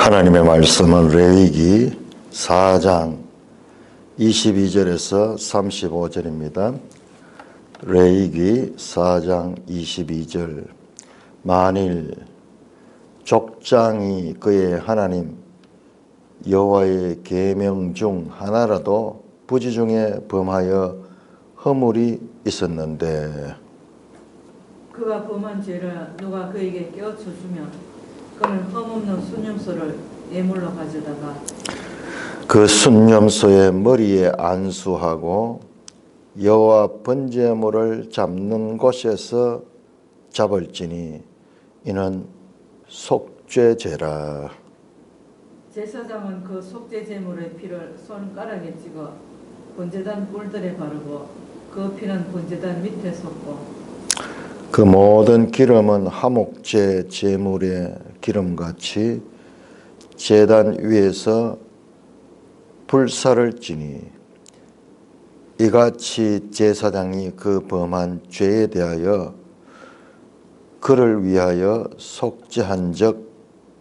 하나님의 말씀은 레위기 4장 22절에서 35절입니다. 레위기 4장 22절. 만일 족장이 그의 하나님 여호와의 계명 중 하나라도 부지 중에 범하여 허물이 있었는데 그가 범한 죄를 누가 그에게 깨우쳐 주면 그는 흠없는 순념소를 예물로 가져다가 그 순념소의 머리에 안수하고 여호와 번제물을 잡는 곳에서 잡을지니 이는 속죄제라. 제사장은 그 속죄 제물의 피를 손가락에 찍어 번제단 뿔들에 바르고 그 피는 번제단 밑에 쏟고 그 모든 기름은 화목제 제물의 기름같이 제단 위에서 불사를 지니 이같이 제사장이 그 범한 죄에 대하여 그를 위하여 속죄한 적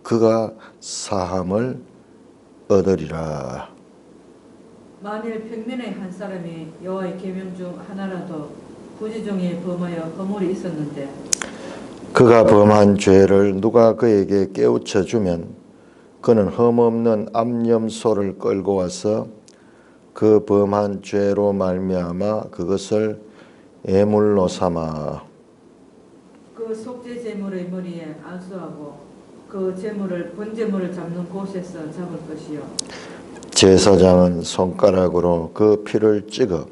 그가 사함을 얻으리라. 만일 평민의 한 사람이 여호와의 계명 중 하나라도 부지 중에 범하여 허물이 있었는데 그가 범한 죄를 누가 그에게 깨우쳐 주면 그는 흠없는 암염소를 끌고 와서 그 범한 죄로 말미암아 그것을 예물로 삼아 그 속죄 제물의 머리에 안수하고 그 제물을 번제물을 잡는 곳에서 잡을 것이요 제사장은 손가락으로 그 피를 찍어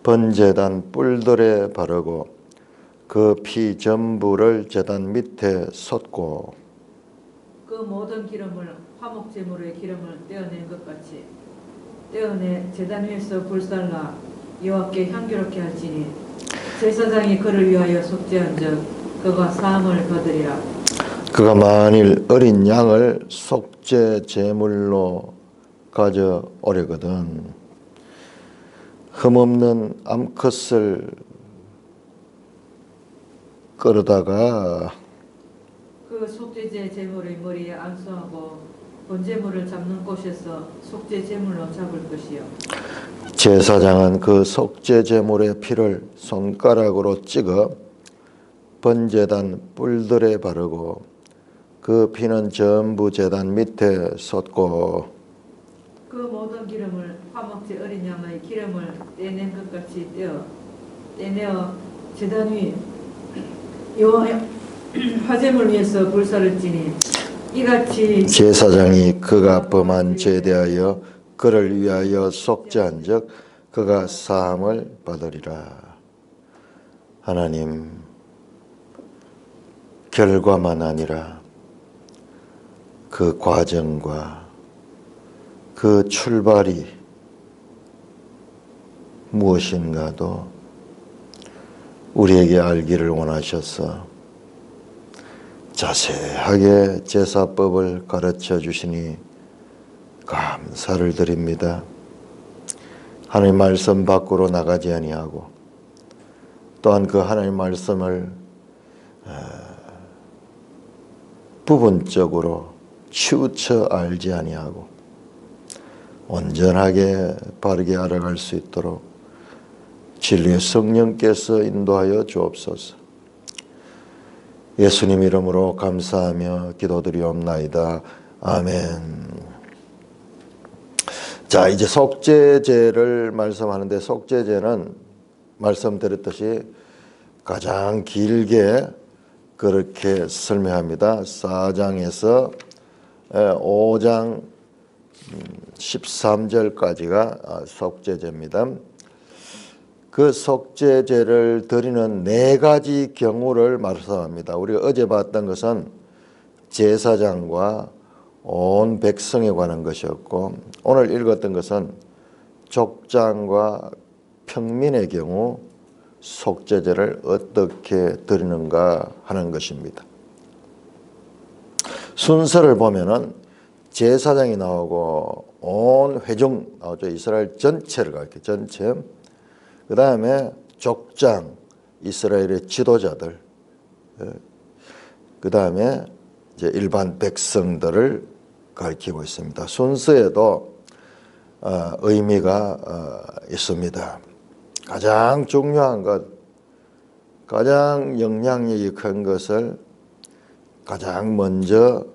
번제단 뿔들에 바르고 그 피 전부를 제단 밑에 쏟고 그 모든 기름을 화목 제물의 기름을 떼어낸 것 같이 떼어내 제단 위에서 불살라 여호와께 향기롭게 할지니 제사장이 그를 위하여 속죄한 적 그가 사함을 받으리라. 그가 만일 어린 양을 속죄 제물로 가져오려거든 흠없는 암컷을 끌어다가 그 속죄제 제물의 머리에 안수하고 번제물을 잡는 곳에서 속죄 제물로 잡을 것이요 제사장은 그 속죄 제물의 피를 손가락으로 찍어 번제단 뿔들에 바르고 그 피는 전부 제단 밑에 쏟고 그 모든 기름을 화목제 어린 양의 기름을 떼낸 것 같이 떼내어 제단 위 여호와의 화제물 위에서 불사를 지니 이같이 제사장이 그가 범한 죄에 대하여 그를 위하여 속죄한 적 그가 사함을 받으리라. 하나님, 결과만 아니라 그 과정과 그 출발이 무엇인가도 우리에게 알기를 원하셔서 자세하게 제사법을 가르쳐 주시니 감사를 드립니다. 하나님 말씀 밖으로 나가지 아니하고 또한 그 하나님 말씀을 부분적으로 치우쳐 알지 아니하고 온전하게 바르게 알아갈 수 있도록 진리의 성령께서 인도하여 주옵소서. 예수님 이름으로 감사하며 기도드리옵나이다. 아멘. 자, 이제 속죄제를 말씀하는데 속죄제는 말씀드렸듯이 가장 길게 그렇게 설명합니다. 4장에서 5장 13절까지가 속죄제입니다. 그 속죄제를 드리는 네 가지 경우를 말씀합니다. 우리가 어제 봤던 것은 제사장과 온 백성에 관한 것이었고 오늘 읽었던 것은 족장과 평민의 경우 속죄제를 어떻게 드리는가 하는 것입니다. 순서를 보면은 제사장이 나오고 온 회중 나오죠. 이스라엘 전체를 가르쳐 전체. 그 다음에 족장, 이스라엘의 지도자들, 그 다음에 이제 일반 백성들을 가리키고 있습니다. 순서에도 의미가 있습니다. 가장 중요한 것, 가장 영향력이 큰 것을 가장 먼저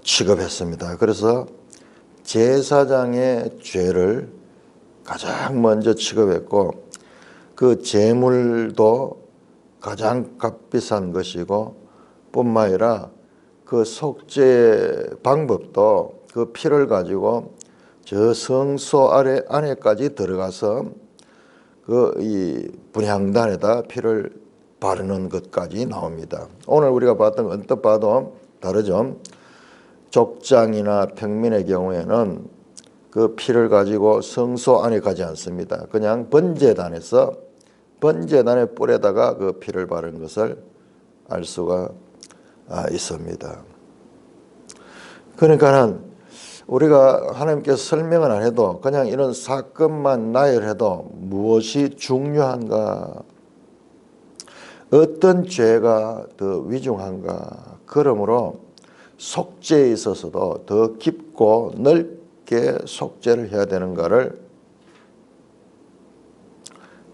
취급했습니다. 그래서 제사장의 죄를 가장 먼저 취급했고, 그 제물도 가장 값비싼 것이고, 뿐만 아니라 그 속죄 방법도 그 피를 가지고 저 성소 안에까지 들어가서 그 이 분향단에다 피를 바르는 것까지 나옵니다. 오늘 우리가 봤던 거 언뜻 봐도 다르죠. 족장이나 평민의 경우에는 그 피를 가지고 성소 안에 가지 않습니다. 그냥 번제단에서 번제단의 뿔에다가 그 피를 바른 것을 알 수가 있습니다. 그러니까는 우리가 하나님께서 설명을 안 해도 그냥 이런 사건만 나열해도 무엇이 중요한가, 어떤 죄가 더 위중한가, 그러므로 속죄에 있어서도 더 깊고 넓게 속죄를 해야 되는가를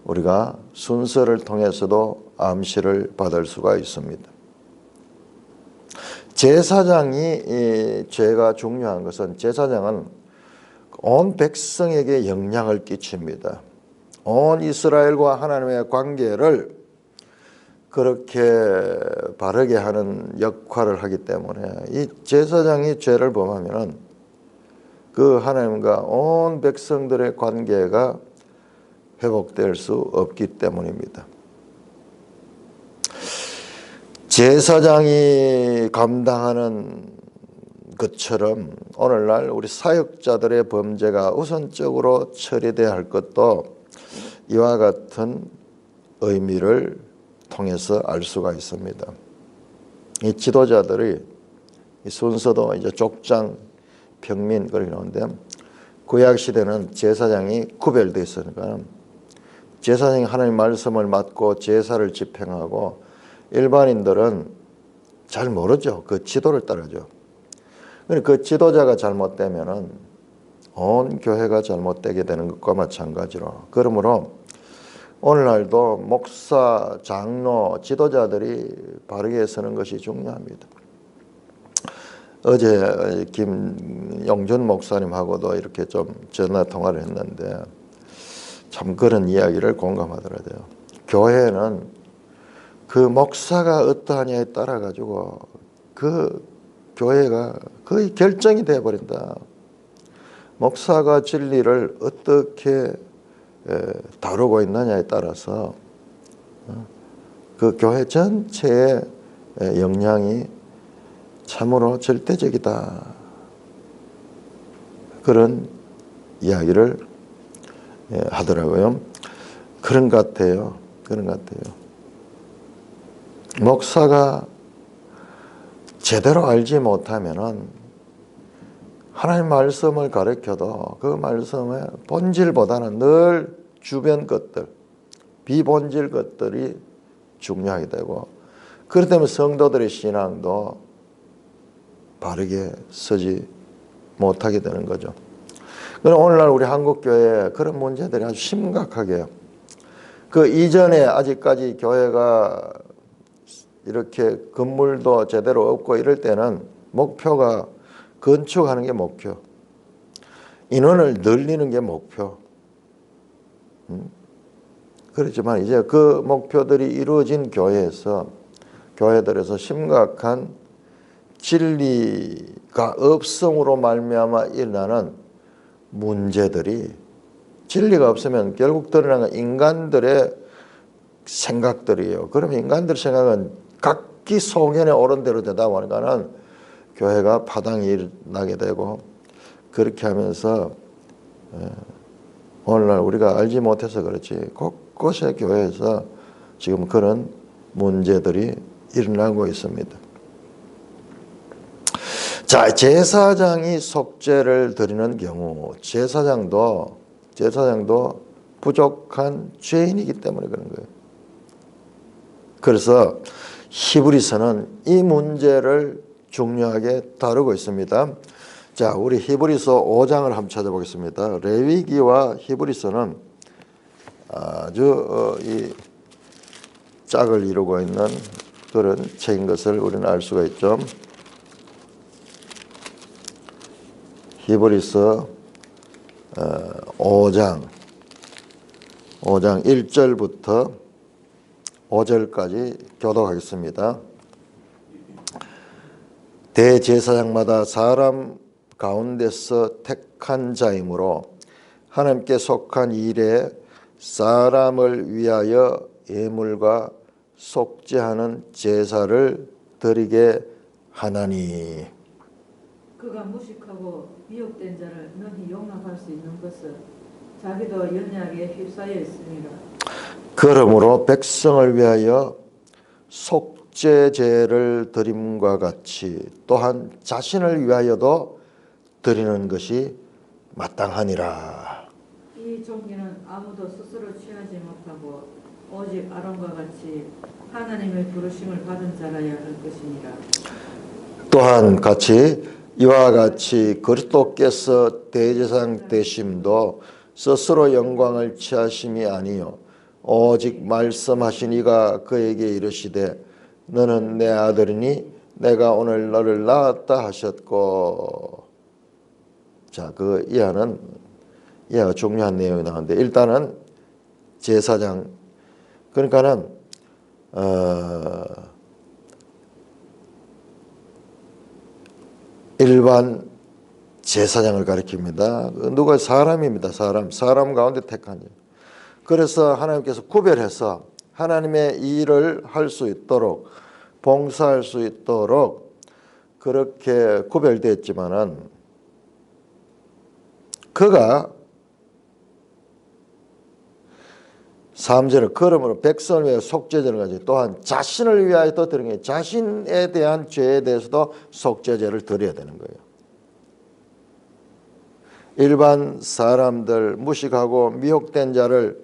우리가 순서를 통해서도 암시를 받을 수가 있습니다. 제사장이 죄가 중요한 것은 제사장은 온 백성에게 영향을 끼칩니다. 온 이스라엘과 하나님의 관계를 그렇게 바르게 하는 역할을 하기 때문에 이 제사장이 죄를 범하면 그 하나님과 온 백성들의 관계가 회복될 수 없기 때문입니다. 제사장이 감당하는 것처럼 오늘날 우리 사역자들의 범죄가 우선적으로 처리돼야 할 것도 이와 같은 의미를 통해서 알 수가 있습니다. 이 지도자들이 이 순서도 이제 족장, 평민 그렇게 나오는데 구약 시대는 제사장이 구별되어 있으니까 제사장이 하나님 말씀을 맡고 제사를 집행하고 일반인들은 잘 모르죠. 그 지도를 따르죠. 그 지도자가 잘못되면은 온 교회가 잘못되게 되는 것과 마찬가지로, 그러므로 오늘날도 목사, 장로, 지도자들이 바르게 서는 것이 중요합니다. 어제 김용준 목사님하고도 이렇게 좀 전화 통화를 했는데 참 그런 이야기를 공감하더라고요. 교회는 그 목사가 어떠하냐에 따라 가지고 그 교회가 거의 결정이 되어 버린다. 목사가 진리를 어떻게 다루고 있느냐에 따라서 그 교회 전체의 영향이 참으로 절대적이다. 그런 이야기를 하더라고요. 그런 것 같아요. 그런 것 같아요. 목사가 제대로 알지 못하면은 하나님 말씀을 가르쳐도 그 말씀의 본질보다는 늘 주변 것들, 비본질 것들이 중요하게 되고, 그렇기 때문에 성도들의 신앙도 바르게 서지 못하게 되는 거죠. 그럼 오늘날 우리 한국교회에 그런 문제들이 아주 심각하게, 그 이전에 아직까지 교회가 이렇게 건물도 제대로 없고 이럴 때는 목표가 건축하는 게 목표, 인원을 늘리는 게 목표. 그렇지만 이제 그 목표들이 이루어진 교회들에서 심각한 진리가 없음으로 말미암아 일어나는 문제들이, 진리가 없으면 결국 드러나는 인간들의 생각들이에요. 그러면 인간들 생각은 각기 소견에 옳은 대로 되다 보니까는 교회가 파당이 나게 되고, 그렇게 하면서 오늘날 우리가 알지 못해서 그렇지 곳곳의 교회에서 지금 그런 문제들이 일어나고 있습니다. 자, 제사장이 속죄를 드리는 경우 제사장도 부족한 죄인이기 때문에 그런 거예요. 그래서 히브리서는 이 문제를 중요하게 다루고 있습니다. 자, 우리 히브리서 5장을 한번 찾아보겠습니다. 레위기와 히브리서는 아주 이 짝을 이루고 있는 그런 책인 것을 우리는 알 수가 있죠. 히브리서 5장 1절부터 5절까지 교독하겠습니다. 대제사장마다 사람 가운데서 택한 자이므로 하나님께 속한 일에 사람을 위하여 예물과 속죄하는 제사를 드리게 하나니. 그가 무식하고 미혹된 자를 능히 용납할 수 있는 것은 자기도 연약에 휩싸여 있습니다. 그러므로 백성을 위하여 속죄제를 드림과 같이 또한 자신을 위하여도 드리는 것이 마땅하니라. 이 종기는 아무도 스스로 취하지 못하고 오직 아론과 같이 하나님의 부르심을 받은 자라야 할 것이니라. 또한 같이 이와 같이 그리스도께서 대제사장 되심도 스스로 영광을 취하심이 아니요 오직 말씀하신 이가 그에게 이르시되 너는 내 아들이니 내가 오늘 너를 낳았다 하셨고. 자, 그 이하가 중요한 내용이 나오는데 일단은 제사장 그러니까는 일반 제사장을 가리킵니다. 누가 사람입니다. 사람 가운데 택한 자. 그래서 하나님께서 구별해서 하나님의 일을 할 수 있도록 봉사할 수 있도록 그렇게 구별되었지만은 그가 3절은 그러므로 백성을 위하여 속죄제를 가지고 또한 자신을 위하여도 드리는 게 자신에 대한 죄에 대해서도 속죄제를 드려야 되는 거예요. 일반 사람들 무식하고 미혹된 자를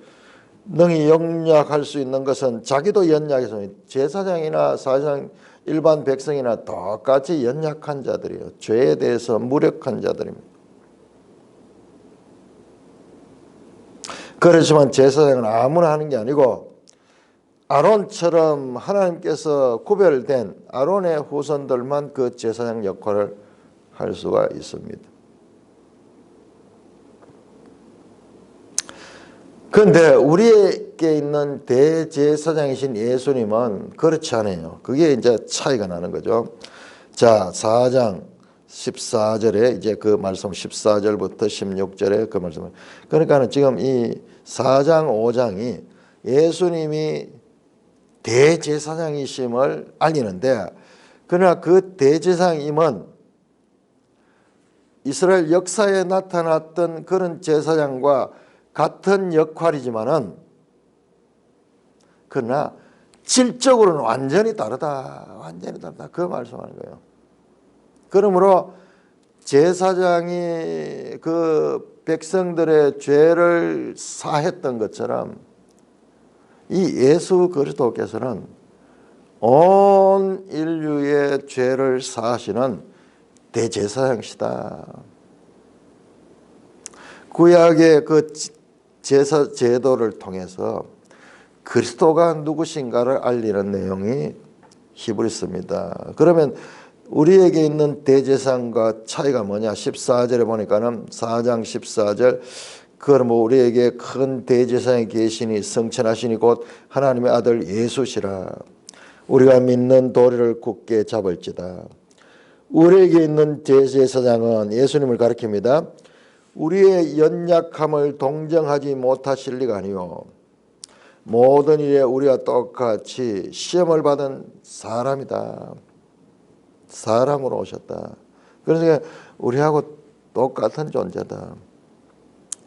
능히 영약할 수 있는 것은 자기도 연약해서 제사장이나 사장 일반 백성이나 똑같이 연약한 자들이에요. 죄에 대해서 무력한 자들입니다. 그렇지만 제사장은 아무나 하는 게 아니고 아론처럼 하나님께서 구별된 아론의 후손들만 그 제사장 역할을 할 수가 있습니다. 그런데 우리에게 있는 대제사장이신 예수님은 그렇지 않아요. 그게 이제 차이가 나는 거죠. 자, 4장 14절에 이제 그 말씀 14절부터 16절에 그 말씀. 그러니까는 지금 이 4장 5장이 예수님이 대제사장이심을 알리는데 그러나 그 대제사장임은 이스라엘 역사에 나타났던 그런 제사장과 같은 역할이지만은 그러나 질적으로는 완전히 다르다. 완전히 다르다. 그 말씀하는 거예요. 그러므로 제사장이 그 백성들의 죄를 사했던 것처럼 이 예수 그리스도께서는 온 인류의 죄를 사하시는 대제사장이시다. 구약의 그 제사 제도를 통해서 그리스도가 누구신가를 알리는 내용이 히브리서입니다. 그러면 우리에게 있는 대제사장과 차이가 뭐냐? 14절에 보니까는 4장 14절 그러므로 우리에게 큰 대제사장이 계시니 성천하시니 곧 하나님의 아들 예수시라. 우리가 믿는 도리를 굳게 잡을지다. 우리에게 있는 대제사장은 예수님을 가리킵니다. 우리의 연약함을 동정하지 못하실 리가 아니요 모든 일에 우리와 똑같이 시험을 받은 사람이다. 사람으로 오셨다. 그러니까 우리하고 똑같은 존재다.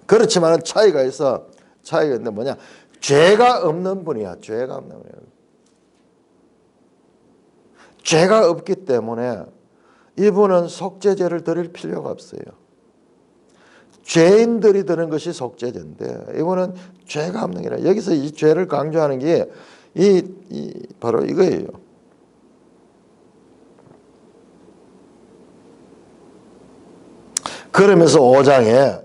그렇지만 차이가 있어. 차이가 있는데 뭐냐? 죄가 없는 분이야. 죄가 없는 분이야. 죄가 없기 때문에 이분은 속죄제를 드릴 필요가 없어요. 죄인들이 드는 것이 속죄제인데 이분은 죄가 없는 게 아니라 여기서 이 죄를 강조하는 게 바로 이거예요. 그러면서 5장에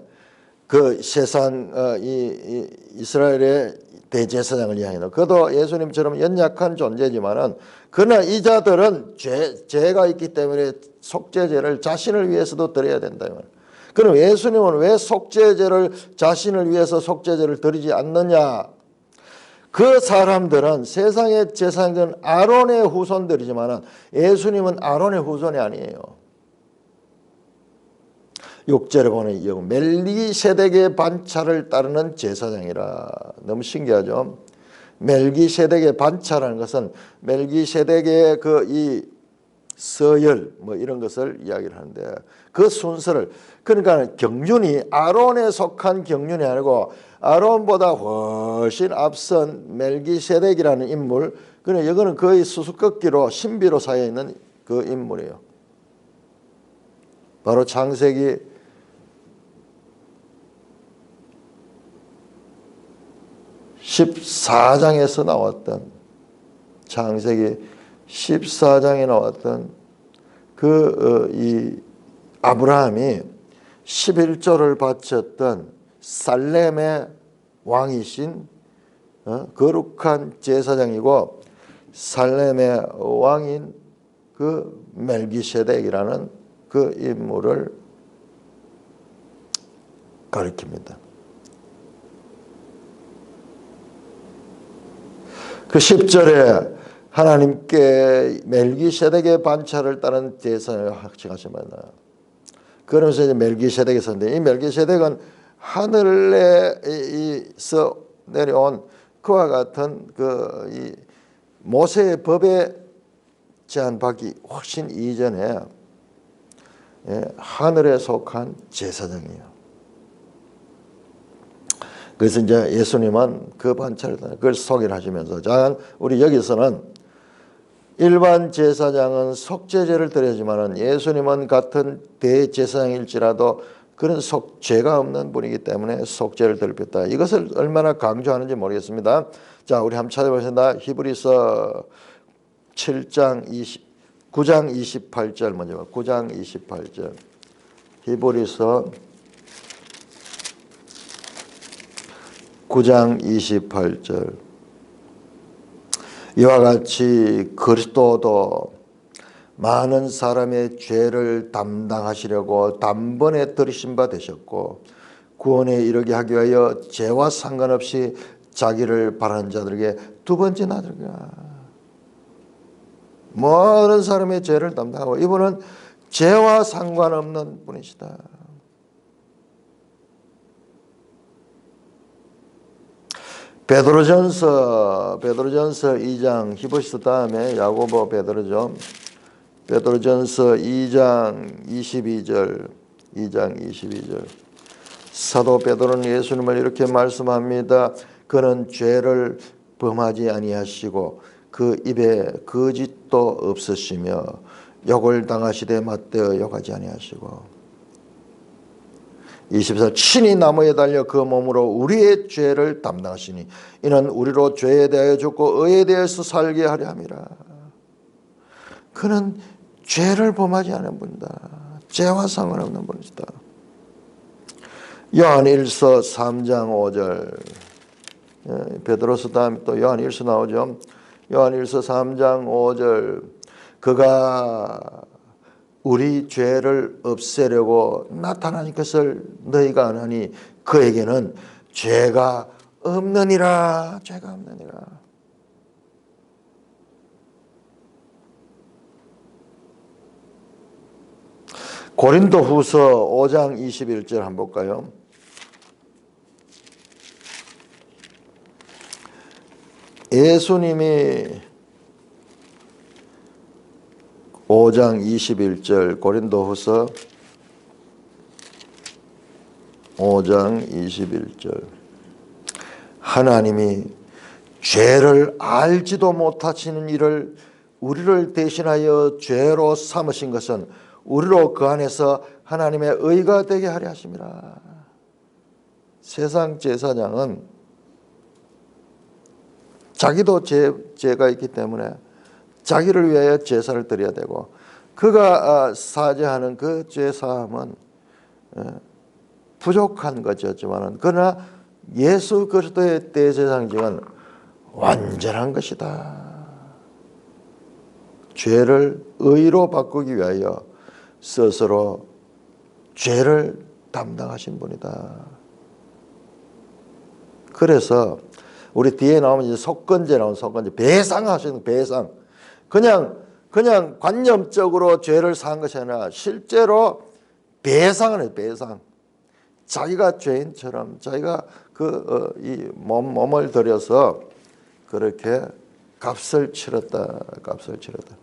그 세상 이 이스라엘의 대제사장을 이야기해요. 그도 예수님처럼 연약한 존재지만은 그러나 이 자들은 죄가 있기 때문에 속죄제를 자신을 위해서도 드려야 된다. 그럼 예수님은 왜 속죄제를 자신을 위해서 속죄제를 드리지 않느냐? 그 사람들은 세상의 제사장들은 아론의 후손들이지만은 예수님은 아론의 후손이 아니에요. 6절에 보면 멜기세덱의 반차를 따르는 제사장이라. 너무 신기하죠. 멜기세덱의 반차라는 것은 멜기세덱의 그 이 서열 뭐 이런 것을 이야기를 하는데 그 순서를 그러니까 경륜이 아론에 속한 경륜이 아니고 아론보다 훨씬 앞선 멜기세덱이라는 인물. 그러니까 이거는 거의 수수께끼로 신비로 쌓여 있는 그 인물이에요. 바로 창세기 14장에서 나왔던 창세기 14장에 나왔던 이 아브라함이 11조를 바쳤던 살렘의 왕이신 거룩한 제사장이고 살렘의 왕인 그 멜기세덱이라는 그 인물을 가리킵니다. 그 10절에 하나님께 멜기세덱의 반차를 따른 제사장을 확증하십니다. 그러면서 이제 멜기세덱이 있었는데 이 멜기세덱은 하늘에서 내려온 그와 같은 그 이 모세의 법에 제한받기 훨씬 이전에 하늘에 속한 제사장이에요. 그래서 이제 예수님은 그 반차를 그걸 소개를 하시면서 자, 우리 여기서는 일반 제사장은 속죄제를 드려야지만은 예수님은 같은 대제사장일지라도 그런 죄가 없는 분이기 때문에 속죄를 드렸다. 이것을 얼마나 강조하는지 모르겠습니다. 자, 우리 한번 찾아보겠습니다. 히브리서 9장 28절 먼저 봐. 9장 28절. 히브리서 9장 28절. 이와 같이 그리스도도 많은 사람의 죄를 담당하시려고 단번에 들이신 바 되셨고 구원에 이르게 하기 위하여 죄와 상관없이 자기를 바라는 자들에게 두 번째 나들가 모든 사람의 죄를 담당하고 이분은 죄와 상관없는 분이시다. 베드로전서 2장 히브리서 다음에 야고보 베드로전서 2장 22절 사도 베드로는 예수님을 이렇게 말씀합니다. 그는 죄를 범하지 아니하시고 그 입에 거짓도 없으시며 욕을 당하시되 맞대어 욕하지 아니하시고 24. 친히 나무에 달려 그 몸으로 우리의 죄를 담당하시니 이는 우리로 죄에 대하여 죽고 의에 대해서 살게 하려 함이라. 그는 죄를 범하지 않은 분이다. 죄와 상관없는 분이다. 요한일서 3장 5절. 베드로서 다음에 또 요한일서 나오죠. 요한일서 3장 5절. 그가 우리 죄를 없애려고 나타난 것을 너희가 아나니 그에게는 죄가 없느니라. 죄가 없느니라. 고린도후서 5장 21절 한번 볼까요? 예수님이 5장 21절 고린도후서 5장 21절 하나님이 죄를 알지도 못하시는 이를 우리를 대신하여 죄로 삼으신 것은 우리로 그 안에서 하나님의 의가 되게 하려 하심이라. 세상 제사장은 자기도 죄가 있기 때문에 자기를 위하여 제사를 드려야 되고 그가 사죄하는 그 죄사함은 부족한 것이었지만 그러나 예수 그리스도의 대제사장직은 완전한 것이다. 죄를 의로 바꾸기 위하여 스스로 죄를 담당하신 분이다. 그래서 우리 뒤에 나오면 이제 속건제 나오는 속건제 배상하시는 배상. 그냥 관념적으로 죄를 사한 것이 아니라 실제로 배상을 해요. 배상. 자기가 죄인처럼 자기가 이 몸을 들여서 그렇게 값을 치렀다. 값을 치렀다.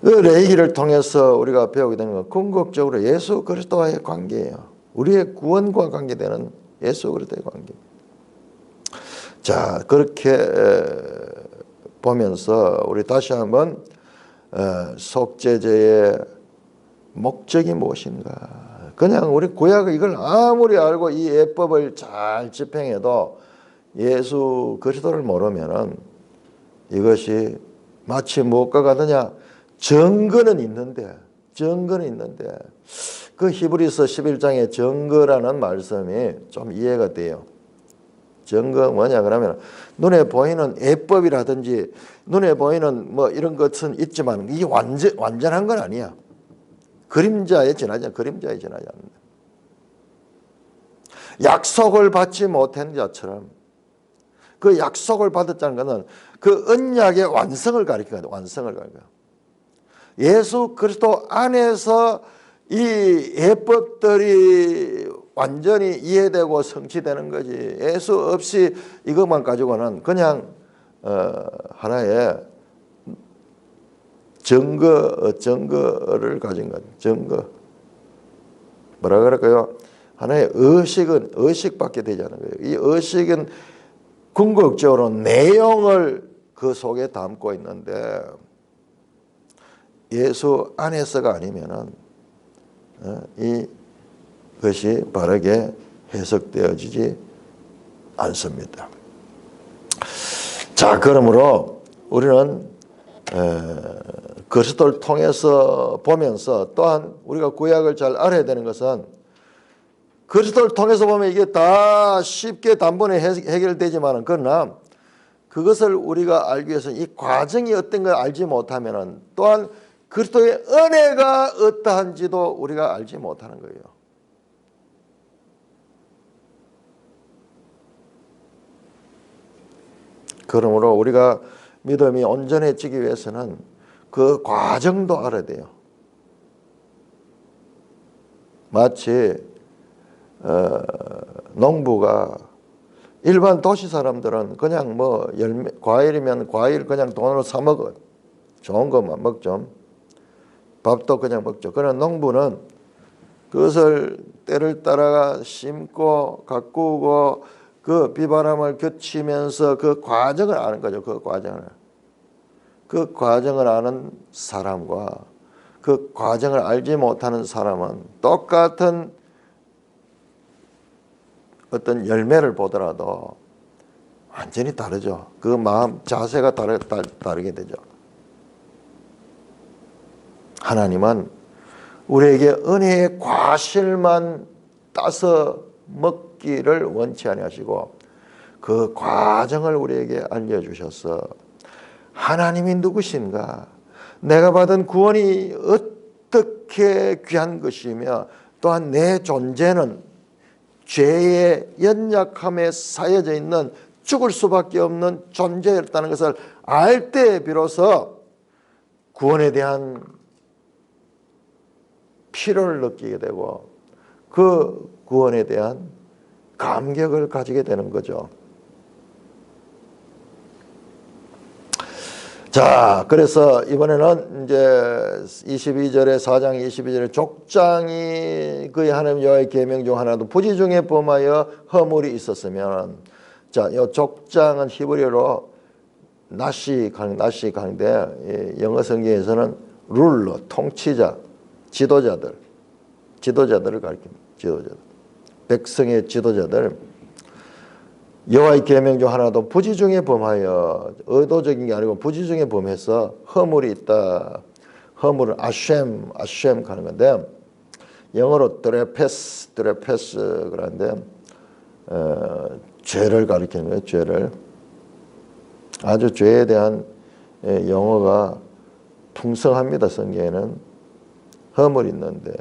그 레위기를 통해서 우리가 배우게 되는 건 궁극적으로 예수 그리스도와의 관계예요. 우리의 구원과 관계되는 예수 그리스도의 관계. 자, 그렇게 보면서 우리 다시 한번 속죄제의 목적이 무엇인가. 그냥 우리 구약을 이걸 아무리 알고 이 예법을 잘 집행해도 예수 그리스도를 모르면은 이것이 마치 무엇과 같으냐. 증거는 있는데 그 히브리서 11장의 증거라는 말씀이 좀 이해가 돼요. 증거 뭐냐 그러면 눈에 보이는 예법이라든지 눈에 보이는 뭐 이런 것은 있지만 이게 완전한 건 아니야. 그림자에 지나지 않는다. 약속을 받지 못한 자처럼 그 약속을 받았다는 것은 그 언약의 완성을 가리키거든. 완성을 가리켜. 예수 그리스도 안에서 이 예법들이 완전히 이해되고 성취되는 거지. 예수 없이 이것만 가지고는 그냥 하나의 증거를 가진 것. 증거. 뭐라 그럴까요? 하나의 의식밖에 되지 않는 거예요. 이 의식은 궁극적으로 내용을 그 속에 담고 있는데 예수 안에서가 아니면은 이것이 바르게 해석되어지지 않습니다. 자, 그러므로 우리는 그리스도를 통해서 보면서 또한 우리가 구약을 잘 알아야 되는 것은 그리스도를 통해서 보면 이게 다 쉽게 단번에 해결되지만은 그러나 그것을 우리가 알기 위해서는 이 과정이 어떤 걸 알지 못하면은 또한 그리스도의 은혜가 어떠한지도 우리가 알지 못하는 거예요. 그러므로 우리가 믿음이 온전해지기 위해서는 그 과정도 알아야 돼요. 마치 농부가 일반 도시 사람들은 그냥 뭐 과일이면 과일 그냥 돈으로 사 먹어. 좋은 것만 먹죠. 밥도 그냥 먹죠. 그러나 농부는 그것을 때를 따라가 심고 가꾸고 그 비바람을 겪으면서 그 과정을 아는 거죠. 그 과정을 아는 사람과 그 과정을 알지 못하는 사람은 똑같은 어떤 열매를 보더라도 완전히 다르죠. 그 마음 자세가 다르게 되죠. 하나님은 우리에게 은혜의 과실만 따서 먹기를 원치 아니하시고 그 과정을 우리에게 알려주셔서 하나님이 누구신가, 내가 받은 구원이 어떻게 귀한 것이며 또한 내 존재는 죄의 연약함에 쌓여져 있는 죽을 수밖에 없는 존재였다는 것을 알 때 비로소 구원에 대한 필요를 느끼게 되고 그 구원에 대한 감격을 가지게 되는 거죠. 자, 그래서 이번에는 이제 22절에 4장 22절에 족장이 그의 하나님 여호와의 계명 중 하나도 부지 중에 범하여 허물이 있었으면, 자, 이 족장은 히브리어로 나시 가는데 영어 성경에서는 룰러, 통치자, 지도자들을 가리킵니다. 지도자들, 백성의 지도자들. 여호와의 계명 중 하나도 부지 중에 범하여, 의도적인 게 아니고 부지 중에 범해서 허물이 있다. 허물은 아셈 하는 건데 영어로 드레페스 그러는데 죄를 가리키는 거예요. 죄를. 아주 죄에 대한 용어가 풍성합니다. 성경에는 허물이 있는데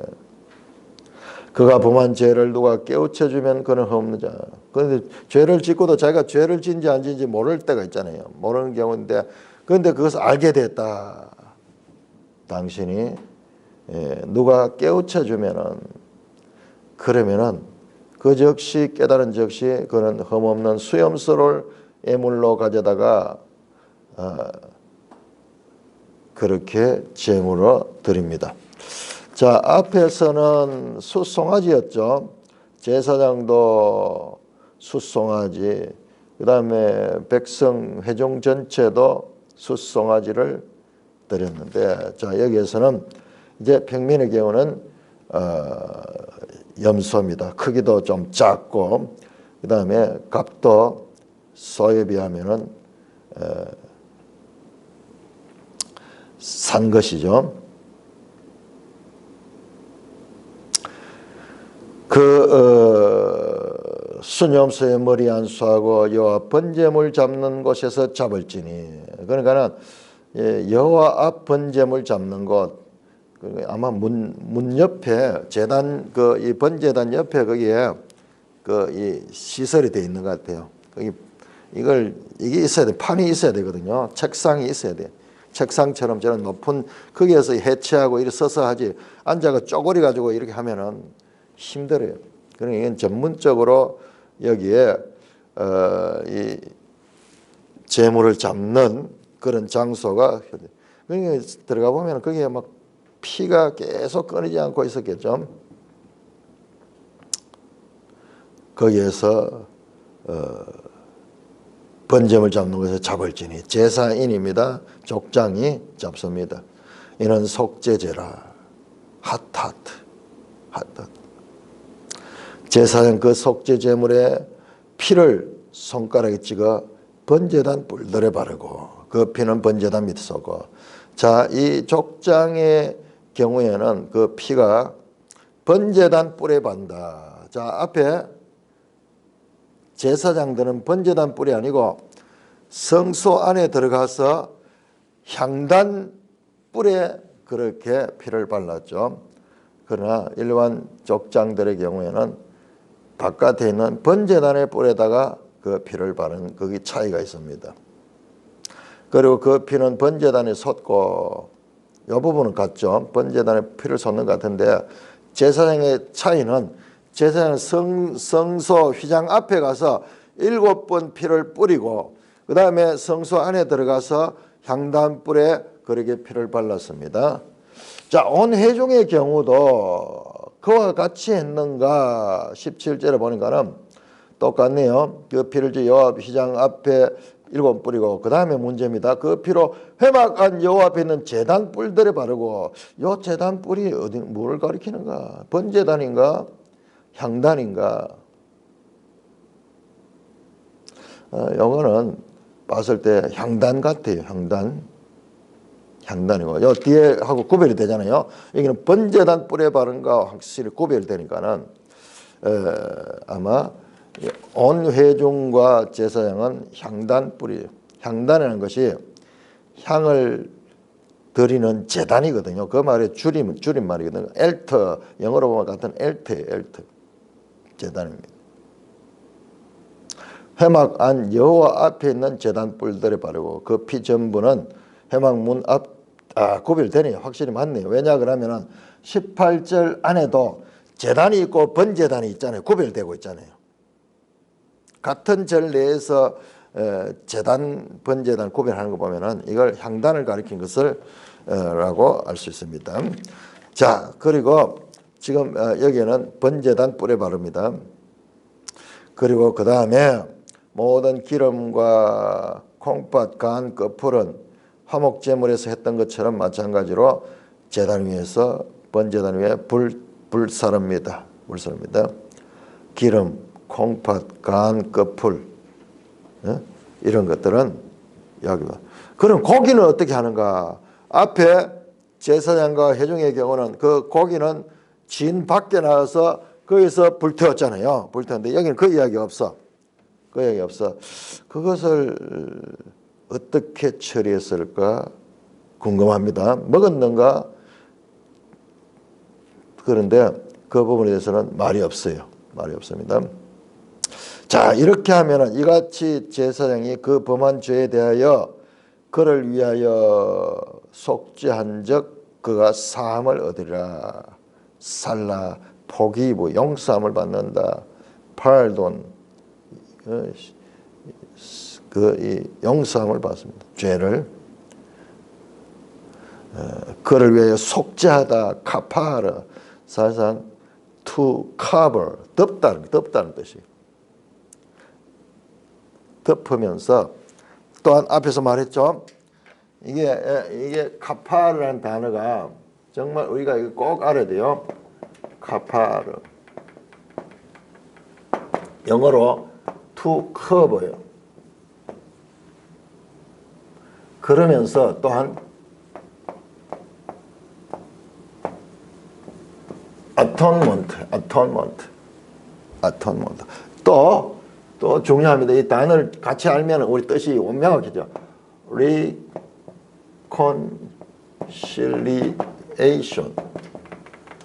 그가 범한 죄를 누가 깨우쳐주면 그는 허없는 자. 그런데 죄를 짓고도 자기가 죄를 짓는지 안 짓는지 모를 때가 있잖아요. 모르는 경우인데 그런데 그것을 알게 됐다. 당신이 누가 깨우쳐주면은 그러면은 그 즉시 깨달은 즉시 그는 흠없는 수염소를 예물로 가져다가 그렇게 제물로 드립니다. 자, 앞에서는 숫송아지였죠. 제사장도 숫송아지, 그 다음에 백성 회중 전체도 숫송아지를 드렸는데, 자, 여기에서는 이제 평민의 경우는 염소입니다. 크기도 좀 작고, 그 다음에 값도 소에 비하면은 산 것이죠. 순염소의 머리 안수하고 여호와 번제물 잡는 곳에서 잡을지니. 그러니까는 여호와 앞 번제물 잡는 곳, 아마 문 옆에 제단 이 번제단 옆에 거기에 이 시설이 돼 있는 것 같아요. 이게 있어야 돼. 판이 있어야 되거든요. 책상이 있어야 돼. 책상처럼 저런 높은 거기에서 해체하고 이렇게 서서 하지 앉아가 쪼그리 가지고 이렇게 하면은 힘들어요. 그러니까 이건 전문적으로 여기에 이 재물을 잡는 그런 장소가 그러니까 들어가 보면 거기에 막 피가 계속 끊이지 않고 있었겠죠. 거기에서 번제물 잡는 것에 잡을지니 제사인입니다. 족장이 잡습니다. 이는 속죄제라. 핫하트. 제사장 그 속죄제물에 피를 손가락에 찍어 번제단 뿔들에 바르고 그 피는 번제단 밑에 쏟고. 자, 이 족장의 경우에는 그 피가 번제단 뿔에 반다. 자, 앞에 제사장들은 번제단 뿔이 아니고 성소 안에 들어가서 향단 뿔에 그렇게 피를 발랐죠. 그러나 일반 족장들의 경우에는 바깥에 있는 번제단의 뿔에다가 그 피를 바른 거기 차이가 있습니다. 그리고 그 피는 번제단에 솟고 이 부분은 같죠. 번제단에 피를 쏟는 것 같은데 제사장의 차이는 제사장은 성소 휘장 앞에 가서 7번 피를 뿌리고 그 다음에 성소 안에 들어가서 향단불에 그렇게 피를 발랐습니다. 자, 온 회중의 경우도 그와 같이 했는가 17절에 보니까는 똑같네요. 그 피를 여호와 휘장 앞에 7번 뿌리고 그 다음에 문제입니다. 그 피로 회막안 여호와 앞에 있는 제단 뿔들에 바르고 요 제단 뿔이 뭘 가리키는가? 번제단인가? 향단인가? 요거는 봤을 때 향단 같아요. 향단이고 요 뒤에 하고 구별이 되잖아요. 여기는 번제단 뿔에 바른 거 확실히 구별이 되니까는 아마 온 회중과 제사장은 향단 뿔이에요. 향단이라는 것이 향을 드리는 제단이거든요. 그 말의 줄임말이거든요. 엘터, 영어로 보면 같은 엘트예요. 엘트. 제단입니다. 회막 안 여호와 앞에 있는 제단 뿔들에 바르고 그 피 전부는 회막문 앞 구별되네요. 확실히 맞네요. 왜냐 그러면은 18절 안에도 제단이 있고 번제단이 있잖아요. 구별되고 있잖아요. 같은 절 내에서 제단, 번제단 구별하는 거 보면은 이걸 향단을 가리킨 것을 라고 알 수 있습니다. 자, 그리고 지금 여기에는 번제단 뿔에 바릅니다. 그리고 그 다음에 모든 기름과 콩팥, 간, 거풀은 화목제물에서 했던 것처럼 마찬가지로 제단 위에서 번제단 위에 불사릅니다. 기름, 콩팥, 간, 거풀 이런 것들은 여기. 그럼 고기는 어떻게 하는가? 앞에 제사장과 회중의 경우는 그 고기는 진 밖에 나와서 거기서 불태웠잖아요. 불태웠는데 여기는 그 이야기 없어. 그 이야기 없어. 그것을 어떻게 처리했을까 궁금합니다. 먹었는가? 그런데 그 부분에 대해서는 말이 없어요. 말이 없습니다. 자, 이렇게 하면은 이같이 제사장이 그 범한 죄에 대하여 그를 위하여 속죄한 적 그가 사함을 얻으리라. 살라 포기부 용서함을 받는다. 팔돈 그 용서함을 받습니다. 죄를 그를 위하여 속죄하다. 카파르 사실상 to cover 덮다는 뜻이 덮으면서 또한 앞에서 말했죠. 이게 카파르라는 단어가 정말 우리가 이거 꼭 알아야 돼요. 카파르 영어로 to cover요. 그러면서 또한 atonement. 또 중요합니다. 이 단어를 같이 알면 우리 뜻이 원명하겠죠.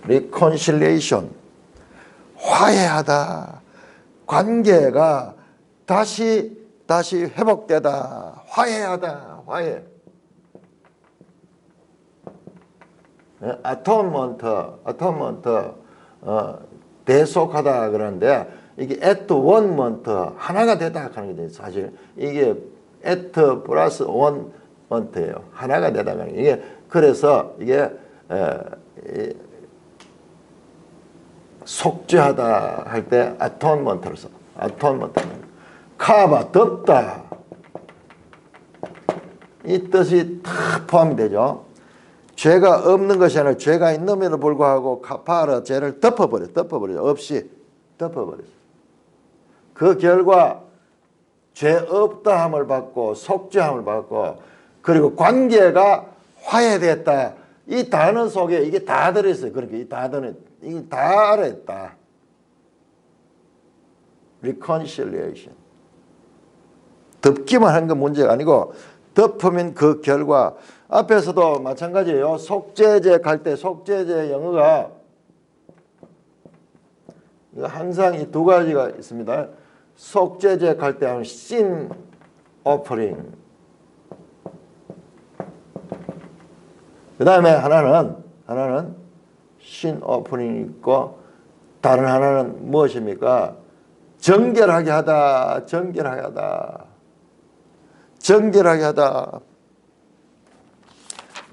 reconciliation. 화해하다. 관계가 다시 회복되다. 화해하다. 화해. atonement, 대속하다 그러는데 이게 at one month 하나가 되다 하는 게 사실 이게 at 플러스 one month예요. 하나가 되다 하는 게 이게 그래서 이게 속죄하다 할 때 atonement를 써. atonement. 카바 덮다. 이 뜻이 다 포함이 되죠. 죄가 없는 것이 아니라 죄가 있음에도 불구하고 카파라 죄를 덮어버려 없이 덮어버렸어. 그 결과 죄 없다 함을 받고 속죄함을 받고 그리고 관계가 화해됐다. 이 단어 속에 이게 다 들어있어요. 그러니까 이 단어는 이게 다 알아냈다. reconciliation. 덮기만 하는 건 문제가 아니고 덮으면 그 결과 앞에서도 마찬가지예요. 속죄제 갈 때 속죄제 영어가 항상 이 두 가지가 있습니다. 속죄제 갈 때 하는 sin offering. 그 다음에 하나는 sin offering 있고 다른 하나는 무엇입니까? 정결하게 하다.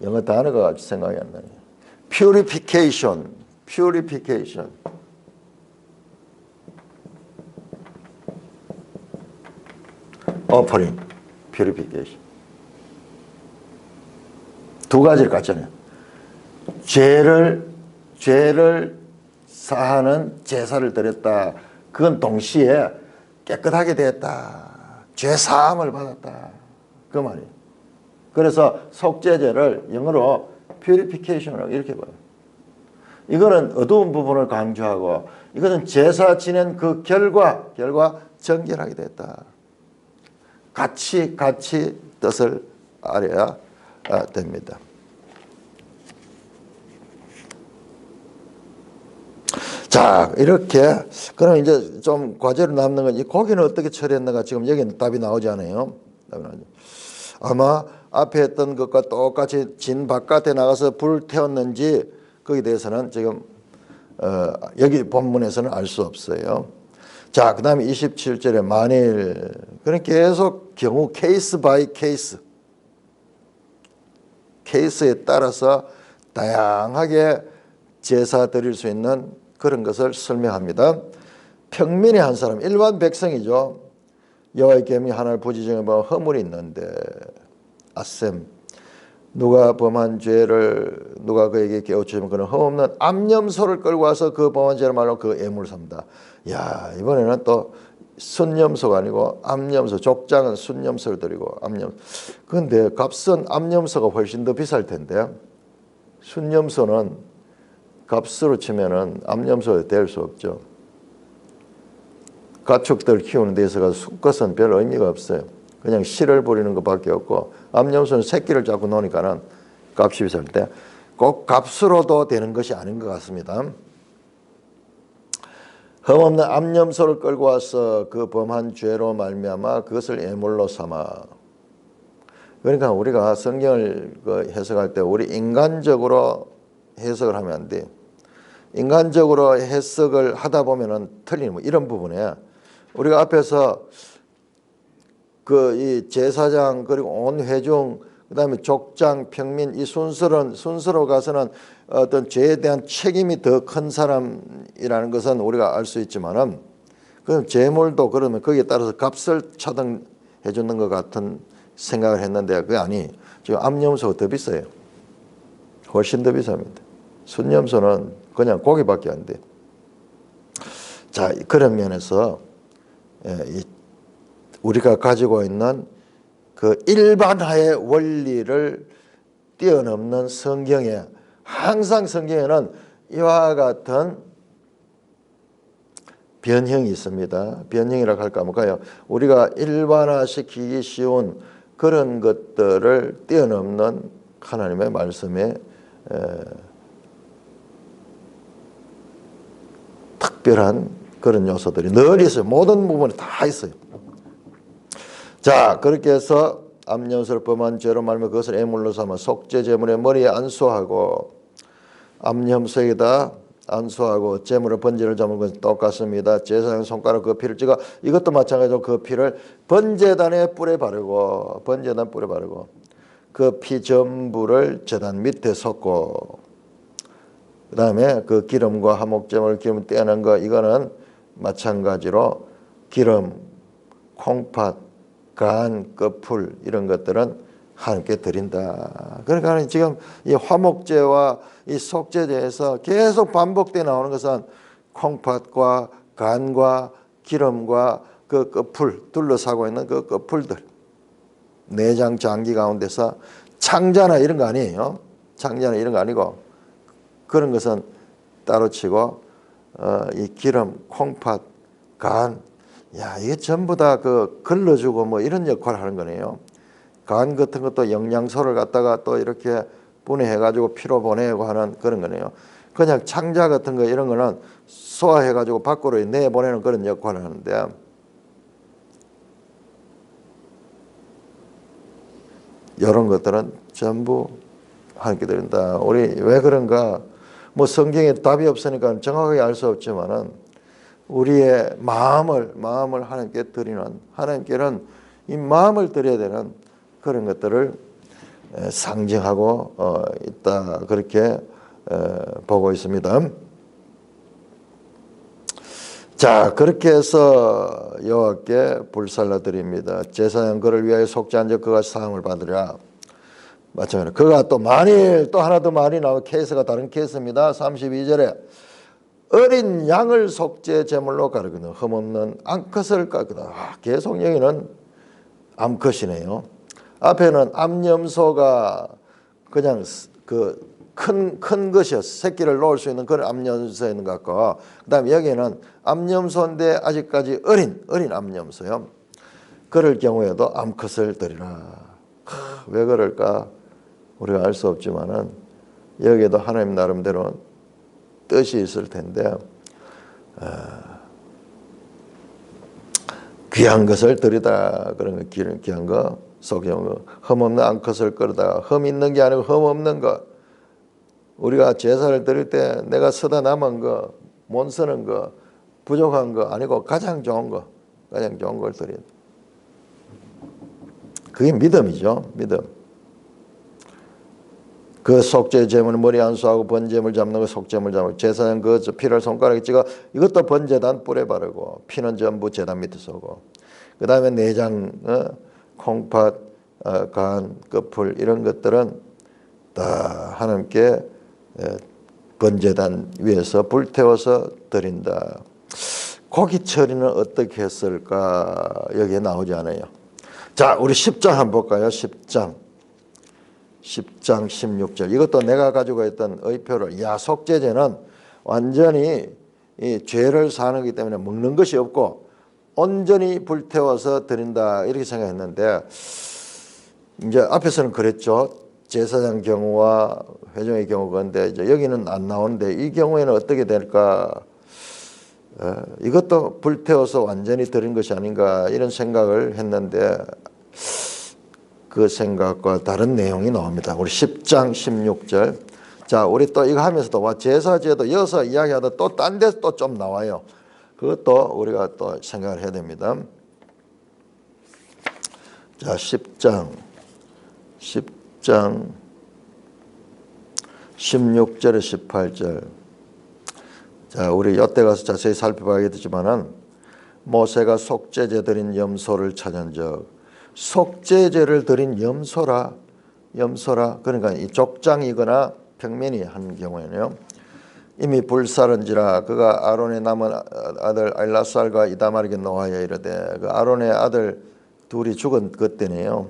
영어 단어가 생각이 안 나네요. purification. offering, purification. 두 가지를 갖잖아요. 죄를 사하는 제사를 드렸다. 그건 동시에 깨끗하게 되었다. 죄 사함을 받았다. 그 말이에요. 그래서 속죄제를 영어로 purification이라고 이렇게 봐요. 이거는 어두운 부분을 강조하고 이것은 제사 지낸 그 결과 정결하게 됐다. 같이 뜻을 알아야 됩니다. 자, 이렇게 그럼 이제 좀 과제로 남는 건 이 고기는 어떻게 처리했는가 지금 여기는 답이 나오지 않아요. 아마 앞에 했던 것과 똑같이 진 바깥에 나가서 불 태웠는지 거기에 대해서는 지금 여기 본문에서는 알 수 없어요. 자, 그 다음에 27절에 만일 그럼 계속 경우 케이스 바이 케이스에 따라서 다양하게 제사 드릴 수 있는 그런 것을 설명합니다. 평민의 한 사람, 일반 백성이죠. 여호와의 계명이 하나를 부지정해 보면 허물이 있는데 아셈 누가 범한 죄를 누가 그에게 깨우치면 그는 허없는 암염소를 끌고 와서 그 범한 죄를 말로 그 애물을 삽니다. 야, 이번에는 또 순염소가 아니고 암염소, 족장은 순염소를 드리고 암염. 그런데 값은 암염소가 훨씬 더 비쌀 텐데 순염소는 값으로 치면은 암염소가 될 수 없죠. 가축들 키우는 데 있어서 수컷은 별 의미가 없어요. 그냥 씨를 부리는 것밖에 없고, 암염소는 새끼를 잡고 노니까는 값이 비쌀 때 꼭 값으로도 되는 것이 아닌 것 같습니다. 흠없는 암염소를 끌고 와서 그 범한 죄로 말미암아 그것을 예물로 삼아. 그러니까 우리가 성경을 해석할 때 우리 인간적으로 해석을 하면 안 돼요. 인간적으로 해석을 하다 보면은 틀리는 이런 부분에 우리가 앞에서 이 제사장 그리고 온 회중 그다음에 족장 평민 이 순서로 가서는 어떤 죄에 대한 책임이 더 큰 사람이라는 것은 우리가 알 수 있지만은 그럼 제물도 그러면 거기에 따라서 값을 차등해 주는 것 같은 생각을 했는데 그게 아니. 지금 암염소가 더 비싸요. 훨씬 더 비쌉니다. 순염소는 그냥 고기밖에 안 돼. 자, 그런 면에서 우리가 가지고 있는 그 일반화의 원리를 뛰어넘는 성경에 항상 성경에는 이와 같은 변형이 있습니다. 변형이라고 할까 할까요? 우리가 일반화시키기 쉬운 그런 것들을 뛰어넘는 하나님의 말씀에 특별한 그런 요소들이 늘 있어요. 모든 부분에 다 있어요. 자, 그렇게 해서 암염소를 범한 죄로 말하면 그것을 예물로 삼아 속죄 제물의 머리에 안수하고, 암염소에다 안수하고 제물의 번제를 잡는 것은 똑같습니다. 제사장 손가락 그 피를 찍어, 이것도 마찬가지로 그 피를 번제단에 뿔에 바르고, 번제단 뿔에 바르고 그 피 전부를 제단 밑에 섞고, 그 다음에 그 기름과 화목제물 기름 떼는 거, 이거는 마찬가지로 기름, 콩팥, 간, 끝풀 이런 것들은 하나님께 드린다. 그러니까 지금 이 화목제와 이 속죄제에서 계속 반복되어 나오는 것은 콩팥과 간과 기름과 그 끝풀, 둘러싸고 있는 그 끝풀들, 내장 장기 가운데서 창자나 이런 거 아니에요. 창자나 이런 거 아니고 그런 것은 따로 치고 이 기름, 콩팥, 간, 야, 이게 전부 다 걸러주고 뭐 이런 역할을 하는 거네요. 간 같은 것도 영양소를 갖다가 또 이렇게 분해해가지고 피로 보내고 하는 그런 거네요. 그냥 창자 같은 거 이런 거는 소화해가지고 밖으로 내보내는 그런 역할을 하는데, 이런 것들은 전부 하나님께 드린다. 우리 왜 그런가? 뭐 성경에 답이 없으니까 정확하게 알 수 없지만은 우리의 마음을 하나님께 드리는, 하나님께는 이 마음을 드려야 되는 그런 것들을 상징하고 있다. 그렇게 보고 있습니다. 자, 그렇게 해서 여호와께 불살라 드립니다. 제사장 그를 위하여 속죄한 적 그가 사함을 받으리라. 마찬가지로 그가 또 만일 또 하나 더 말이 나와 케이스가 다른 케이스입니다. 32절에 어린 양을 속죄 제물로 가르거든 흠없는 암컷을 깎거든. 계속 여기는 암컷이네요. 앞에는 암염소가 그냥 큰 것이었어. 새끼를 놓을 수 있는 그런 암염소인 것 같고, 그 다음에 여기는 암염소인데 아직까지 어린 암염소요. 그럴 경우에도 암컷을 드리라. 왜 그럴까? 우리가 알 수 없지만은 여기에도 하나님 나름대로 뜻이 있을 텐데, 귀한 것을 드리다. 그런 거, 귀한 거, 속여온 거, 흠없는 암컷을 끌어다. 흠 있는 게 아니고 흠 없는 거. 우리가 제사를 드릴 때 내가 쓰다 남은 거, 못 쓰는 거, 부족한 거 아니고 가장 좋은 거, 가장 좋은 걸 드린다. 그게 믿음이죠. 믿음. 그 속죄 제물은 머리 안수하고 번제물 잡는 거 속죄물 잡고, 제사장 그 피를 손가락에 찍어 이것도 번제단 뿔에 바르고, 피는 전부 제단 밑에 쏘고, 그 다음에 내장, 콩팥, 간, 끝풀 이런 것들은 다 하나님께 번제단 위에서 불태워서 드린다. 고기 처리는 어떻게 했을까? 여기에 나오지 않아요. 자, 우리 10장 한번 볼까요? 10장. 10장 16절. 이것도 내가 가지고 있던 의표를, 야, 속죄제는 완전히 이 죄를 사는 거기 때문에 먹는 것이 없고 온전히 불태워서 드린다, 이렇게 생각했는데, 이제 앞에서는 그랬죠. 제사장 경우와 회중의 경우. 그런데 이제 여기는 안 나오는데 이 경우에는 어떻게 될까? 이것도 불태워서 완전히 드린 것이 아닌가, 이런 생각을 했는데 그 생각과 다른 내용이 나옵니다. 우리 10장 16절. 자, 우리 또 이거 하면서도 와, 제사제도 이어서 이야기하다 또 딴 데서 또 좀 나와요. 그것도 우리가 또 생각을 해야 됩니다. 자, 10장 16절에 18절. 자, 우리 이때 가서 자세히 살펴봐야겠지만은, 모세가 속죄제 드린 염소를 찾은즉, 속죄제를 드린 염소라, 그러니까 이 족장이거나 평면이 한 경우에는요, 이미 불사른지라 그가 아론의 남은 아들 엘라살과 이다말에게 노하여 이르되, 그 아론의 아들 둘이 죽은 그때네요.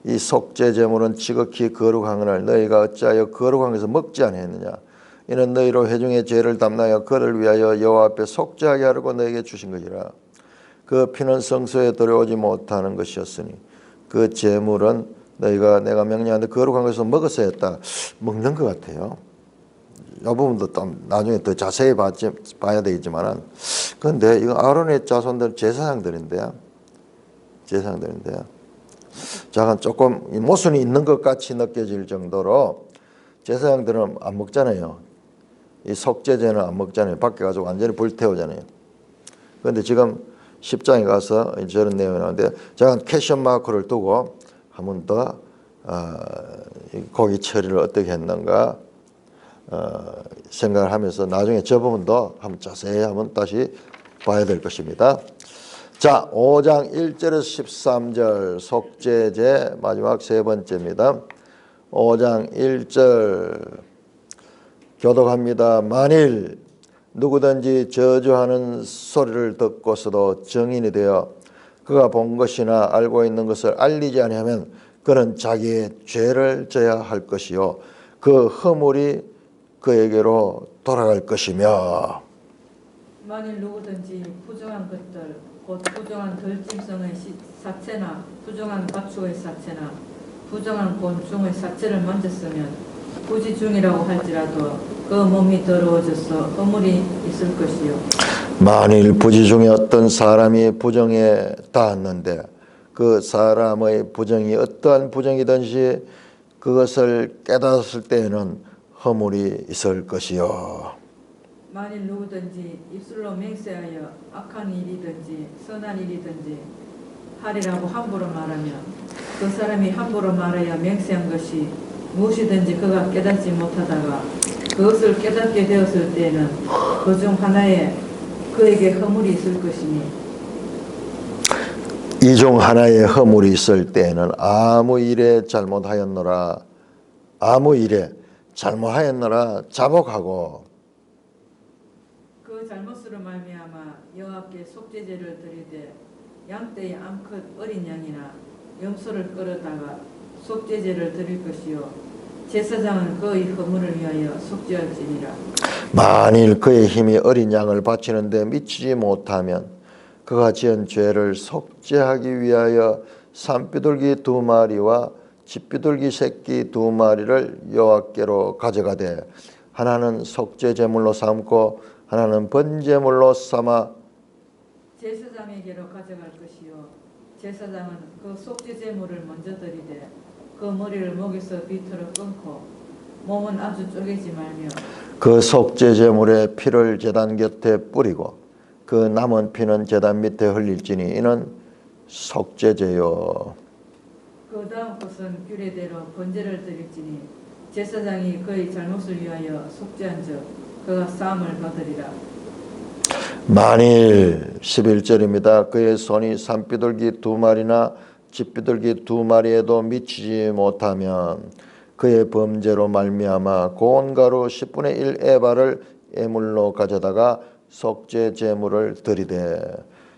이 속죄 제물은 지극히 거룩하거늘 너희가 어찌하여 거룩한 것을 먹지 아니했느냐. 이는 너희로 회중의 죄를 담당하여 그를 위하여 여호와 앞에 속죄하게 하려고 너희에게 주신 것이라. 그 피는 성소에 들어오지 못하는 것이었으니 그 제물은 너희가 내가 명령하는데 거룩한 것을 먹었어야 했다. 먹는 것 같아요. 이 부분도 또 나중에 더 자세히 봐야 되겠지만은, 그런데 이거 아론의 자손들 제사장들인데요. 자, 조금 모순이 있는 것 같이 느껴질 정도로 제사장들은 안 먹잖아요. 이 속죄제는 안 먹잖아요. 밖에 가서 완전히 불태우잖아요. 그런데 지금 10장에 가서 저런 내용이 나오는데, 제가 캐션 마크를 두고 한 번 더 고기 처리를 어떻게 했는가 생각을 하면서 나중에 저 부분도 한번 자세히 한번 다시 봐야 될 것입니다. 자, 5장 1절에서 13절 속죄제 마지막 세 번째입니다. 5장 1절 교독합니다. 만일 누구든지 저주하는 소리를 듣고서도 증인이 되어 그가 본 것이나 알고 있는 것을 알리지 아니하면 그는 자기의 죄를 져야 할 것이요 그 허물이 그에게로 돌아갈 것이며, 만일 누구든지 부정한 것들 곧 부정한 덜짐승의 사체나 부정한 가축의 사체나 부정한 곤충의 사체를 만졌으면 부지중이라고 할지라도 그 몸이 더러워져서 허물이 있을 것이요. 만일 부지 중에 어떤 사람이 부정에 닿았는데 그 사람의 부정이 어떠한 부정이든지 그것을 깨달았을 때에는 허물이 있을 것이요. 만일 누구든지 입술로 맹세하여 악한 일이든지 선한 일이든지 하리라고 함부로 말하면 그 사람이 함부로 말하여 맹세한 것이 무엇이든지 그가 깨닫지 못하다가 그것을 깨닫게 되었을 때에는 그 중 하나에 그에게 허물이 있을 것이니, 이 중 하나의 허물이 있을 때에는 아무 일에 잘못하였노라 자복하고 그 잘못으로 말미암아 여호와께 속죄제를 드리되 양떼의 암컷 어린 양이나 염소를 끌어다가 속죄제를 드릴 것이요 제사장은 그의 허물을 위하여 속죄할지니라. 만일 그의 힘이 어린 양을 바치는데 미치지 못하면 그가 지은 죄를 속죄하기 위하여 산비둘기 2마리와 집비둘기 새끼 2마리를 여호와께로 가져가되 하나는 속죄 제물로 삼고 하나는 번제물로 삼아 제사장에게로 가져갈 것이요 제사장은 그 속죄 제물을 먼저 드리되 그 머리를 목에서 비틀어 끊고 몸은 아주 쪼개지 말며 그 속죄 제물의 피를 제단 곁에 뿌리고 그 남은 피는 제단 밑에 흘릴지니 이는 속죄제요. 그 다음 것은 규례대로 번제를 드릴지니 제사장이 그의 잘못을 위하여 속죄한즉 그가 사함을 받으리라. 만일 11절입니다. 그의 손이 산비둘기 2마리나 집비둘기 2마리에도 미치지 못하면 그의 범죄로 말미암아 고운 가루 10분의 1 에바를 예물로 가져다가 속죄 제물을 드리되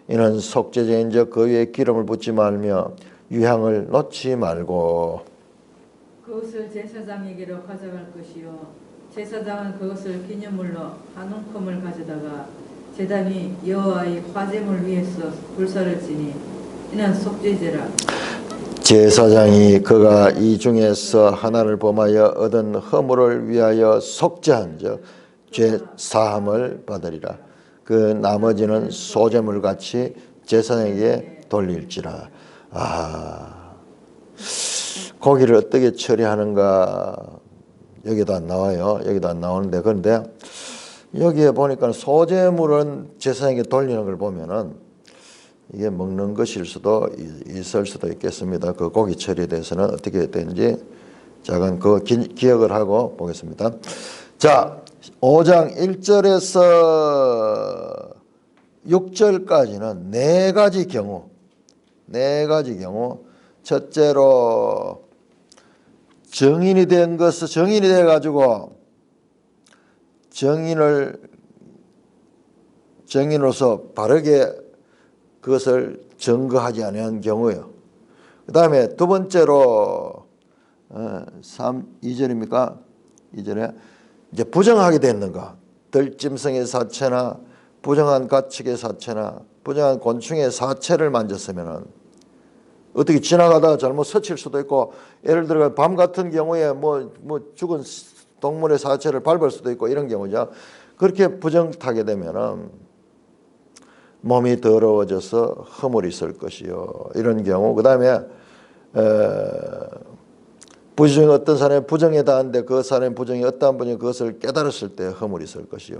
이는 속죄제인즉 그 위에 기름을 붓지 말며 유향을 넣지 말고. 그것을 제사장에게로 가져갈 것이요 제사장은 그것을 기념물로 한 움큼을 가져다가 제단이 여호와의 화제물 위에서 불사를 지니 이는 속죄제라. 제사장이 그가 이 중에서 하나를 범하여 얻은 허물을 위하여 속죄한 죄 사함을 받으리라. 그 나머지는 소제물 같이 제사장에게 돌릴지라. 고기를 어떻게 처리하는가 여기도 안 나와요. 여기도 안 나오는데, 그런데 여기에 보니까 소제물은 제사장에게 돌리는 걸 보면은 이게 먹는 것일 수도 있을 수도 있겠습니다. 그 고기 처리에 대해서는 어떻게 되는지 잠깐 그 기억을 하고 보겠습니다. 자, 5장 1절에서 6절까지는 네 가지 경우. 첫째로 정인이 된 것은 정인이 돼 가지고 정인으로서 바르게 그것을 증거하지 않은 경우요. 그 다음에 두 번째로 2절입니까? 2절에 이제 부정하게 됐는가, 들짐승의 사체나 부정한 가축의 사체나 부정한 곤충의 사체를 만졌으면은 어떻게 지나가다가 잘못 스칠 수도 있고, 예를 들어 밤 같은 경우에 뭐 죽은 동물의 사체를 밟을 수도 있고 이런 경우죠. 그렇게 부정타게 되면은 몸이 더러워져서 허물이 있을 것이요. 이런 경우. 그 다음에 부정이 어떤 사람이 부정에 닿았는데 그 사람의 부정이 어떠한 분이 그것을 깨달았을 때 허물이 있을 것이요.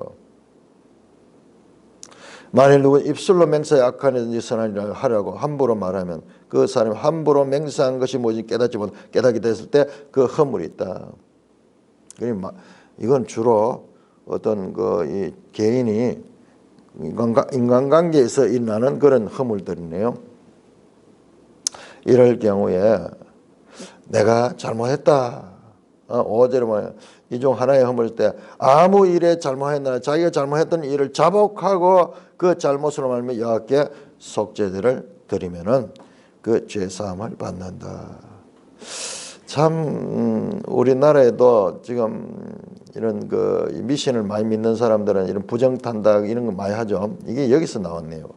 만일 누구 입술로 맹세에 악한 일든지 선한 일을 하려고 함부로 말하면 그 사람이 함부로 맹세한 것이 뭔지 깨닫게 됐을 때 그 허물이 있다. 그러니까 이건 주로 어떤 이 개인이 인간관계에서 일어나는 그런 허물들이네요. 이럴 경우에 내가 잘못했다. 5절에 보면 이 중 하나의 허물일 때 아무 일에 잘못했나 자기가 잘못했던 일을 자복하고 그 잘못으로 말하면 여호와께 속죄제를 드리면은 그 죄사함을 받는다. 참 우리나라에도 지금 이런 미신을 많이 믿는 사람들은 이런 부정탄다 이런 거 많이 하죠. 이게 여기서 나왔네요.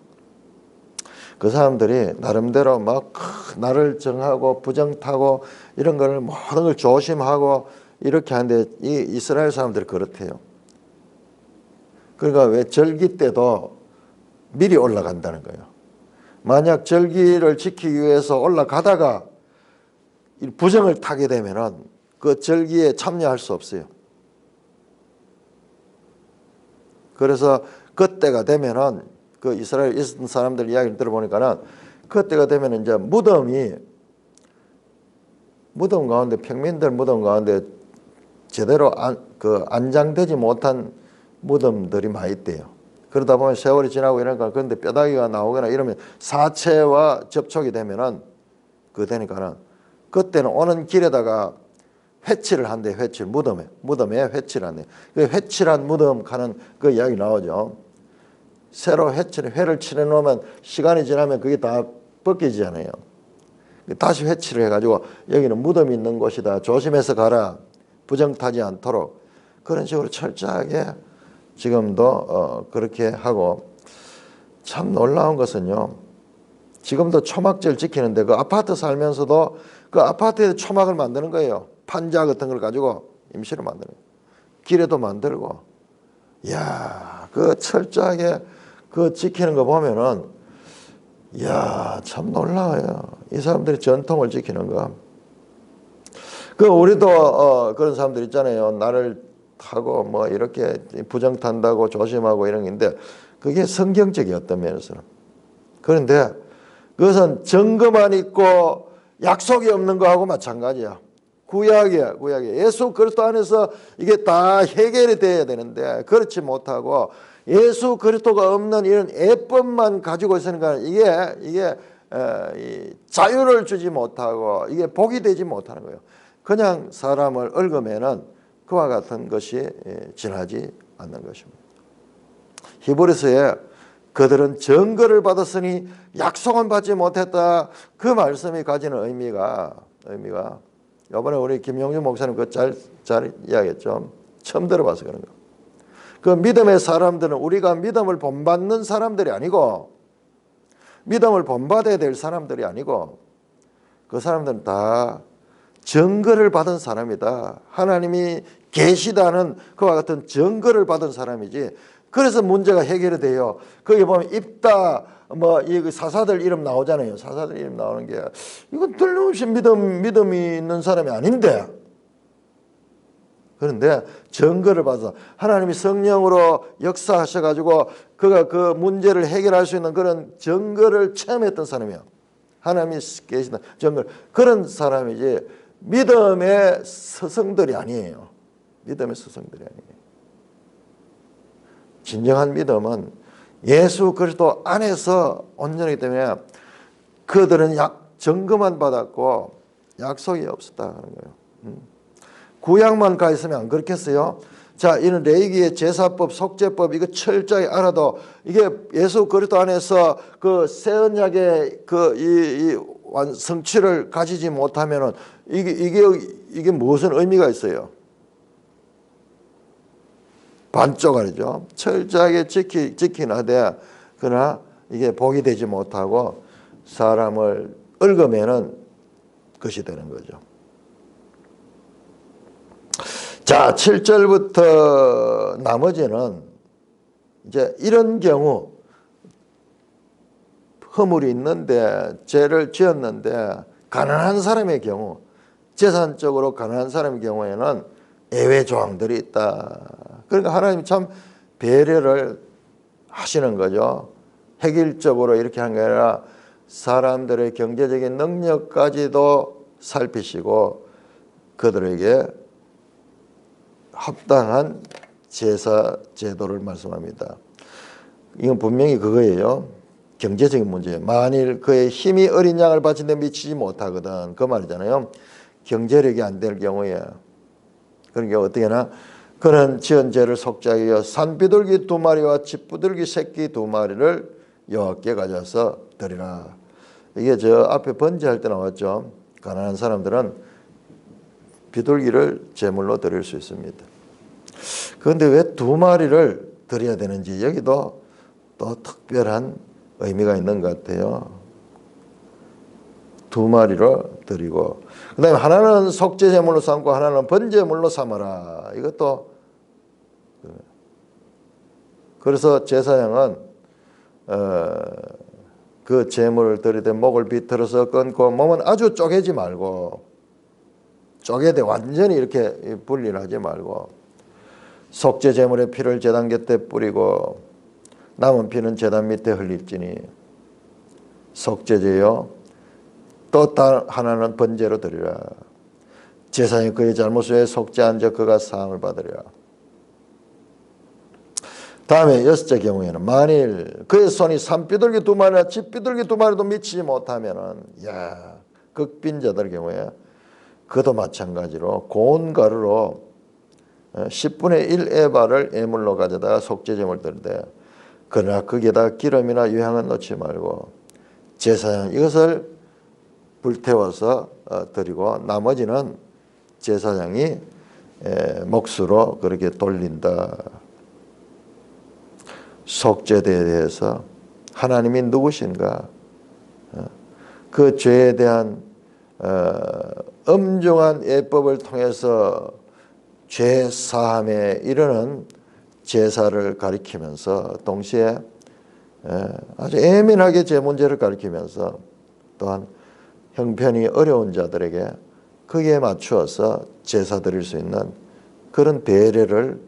그 사람들이 나름대로 막 나를 정하고 부정타고 이런 거를 모든 걸 조심하고 이렇게 하는데 이 이스라엘 사람들이 그렇대요. 그러니까 왜 절기 때도 미리 올라간다는 거예요. 만약 절기를 지키기 위해서 올라가다가 부정을 타게 되면은 그 절기에 참여할 수 없어요. 그래서 그때가 되면은 그 이스라엘 있었던 사람들 이야기를 들어보니까는 그때가 되면은 이제 무덤 가운데 평민들 무덤 가운데 제대로 안장되지 못한 무덤들이 많이 있대요. 그러다 보면 세월이 지나고 이러니까 그런데 뼈다귀가 나오거나 이러면 사체와 접촉이 되면은 되니까는 그때는 오는 길에다가 회치를 한대. 무덤에 회치를 한대. 그 회칠한 무덤 가는 그 이야기 나오죠. 새로 회를 칠해 놓으면 시간이 지나면 그게 다 벗겨지잖아요. 다시 회치를 해가지고 여기는 무덤이 있는 곳이다. 조심해서 가라. 부정 타지 않도록. 그런 식으로 철저하게 지금도 그렇게 하고, 참 놀라운 것은요. 지금도 초막절 지키는데 그 아파트 살면서도 그 아파트에 초막을 만드는 거예요. 판자 같은 걸 가지고 임시로 만드는 거예요. 길에도 만들고. 이야, 그 철저하게 그 지키는 거 보면은 이야, 참 놀라워요. 이 사람들이 전통을 지키는 거. 우리도 그런 사람들 있잖아요. 나를 타고 뭐 이렇게 부정 탄다고 조심하고 이런 건데 그게 성경적이었던 면에서는. 그런데 그것은 증거만 있고 약속이 없는 거하고 마찬가지야. 구약이야. 예수 그리스도 안에서 이게 다 해결이 돼야 되는데 그렇지 못하고 예수 그리스도가 없는 이런 예법만 가지고 있으니까 이게 자유를 주지 못하고 이게 복이 되지 못하는 거예요. 그냥 사람을 얽으면은 그와 같은 것이 지나지 않는 것입니다. 히브리서에 그들은 증거를 받았으니 약속은 받지 못했다. 그 말씀이 가지는 의미가 이번에 우리 김용준 목사님 그거 잘 이야기했죠. 처음 들어봐서 그런 거. 그 믿음의 사람들은 우리가 믿음을 본받는 사람들이 아니고 믿음을 본받아야 될 사람들이 아니고 그 사람들은 다 증거를 받은 사람이다. 하나님이 계시다는 그와 같은 증거를 받은 사람이지. 그래서 문제가 해결이 돼요. 거기 보면 입다 이 사사들 이름 나오잖아요. 사사들 이름 나오는 게 이건 틀림없이 믿음이 있는 사람이 아닌데. 그런데 증거를 받아서 하나님이 성령으로 역사하셔가지고 그가 그 문제를 해결할 수 있는 그런 증거를 체험했던 사람이에요. 하나님이 계시다 증거 그런 사람이지 믿음의 스승들이 아니에요. 믿음의 스승들이 아니에요. 진정한 믿음은 예수 그리스도 안에서 온전하기 때문에 그들은 증거만 받았고 약속이 없었다 하는 거예요. 구약만 가 있으면 안 그렇겠어요? 자, 이는 레위기의 제사법, 속죄법 이거 철저히 알아도 이게 예수 그리스도 안에서 그 새 언약의 이 성취를 가지지 못하면은 이게 무슨 의미가 있어요? 반쪽알이죠. 철저하게 지키긴 하되 그러나 이게 복이 되지 못하고 사람을 얽으면은 것이 되는 거죠. 자, 7절부터 나머지는 이제 이런 경우 허물이 있는데 죄를 지었는데 가난한 사람의 경우 재산적으로 가난한 사람의 경우에는 예외 조항들이 있다. 그러니까 하나님 참 배려를 하시는 거죠. 획일적으로 이렇게 하는 게 아니라 사람들의 경제적인 능력까지도 살피시고 그들에게 합당한 제사 제도를 말씀합니다. 이건 분명히 그거예요. 경제적인 문제예요. 만일 그의 힘이 어린 양을 바치는데 미치지 못하거든 그 말이잖아요. 경제력이 안 될 경우에 그러니까 어떻게 하나 그는 지은 죄를 속죄하기 위하여 산비둘기 2마리와 쥐비둘기 새끼 2마리를 여호와께 가져서 드리라. 이게 저 앞에 번제할 때 나왔죠. 가난한 사람들은 비둘기를 제물로 드릴 수 있습니다. 그런데 왜 2마리를 드려야 되는지 여기도 또 특별한 의미가 있는 것 같아요. 2마리로 드리고 그 다음에 하나는 속죄 제물로 삼고 하나는 번제물로 삼아라. 이것도 그래서 제사장은 그 제물을 드릴 때 목을 비틀어서 끊고 몸은 아주 쪼개지 말고 쪼개되 완전히 이렇게 분리를 하지 말고 속죄 제물의 피를 제단 곁에 뿌리고 남은 피는 제단 밑에 흘릴지니 속죄제요 또 하나는 번제로 드리라. 제사장이 그의 잘못을 위해 속죄한 적 그가 사함을 받으리라. 다음에 6째 경우에는 만일 그의 손이 산비둘기 2마리나 쥐비둘기 2마리도 미치지 못하면은 극빈자들 경우에 그도 마찬가지로 고운 가루로 10분의 1 에바를 예물로 가져다가 속죄제물 드리되 그러나 거기에다 기름이나 유향은 넣지 말고 제사장 이것을 불태워서 드리고 나머지는 제사장이 몫으로 그렇게 돌린다. 속죄에 대해서 하나님이 누구신가 그 죄에 대한 엄중한 예법을 통해서 죄 사함에 이르는 제사를 가리키면서 동시에 아주 예민하게 죄 문제를 가리키면서 또한 형편이 어려운 자들에게 거기에 맞추어서 제사 드릴 수 있는 그런 배려를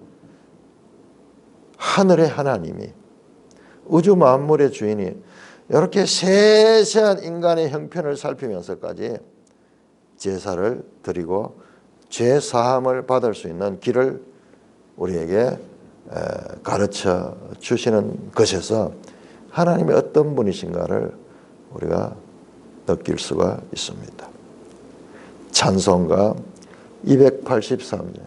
하늘의 하나님이 우주 만물의 주인이 이렇게 세세한 인간의 형편을 살피면서까지 제사를 드리고 죄 사함을 받을 수 있는 길을 우리에게 가르쳐 주시는 것에서 하나님이 어떤 분이신가를 우리가 느낄 수가 있습니다. 찬송가 283장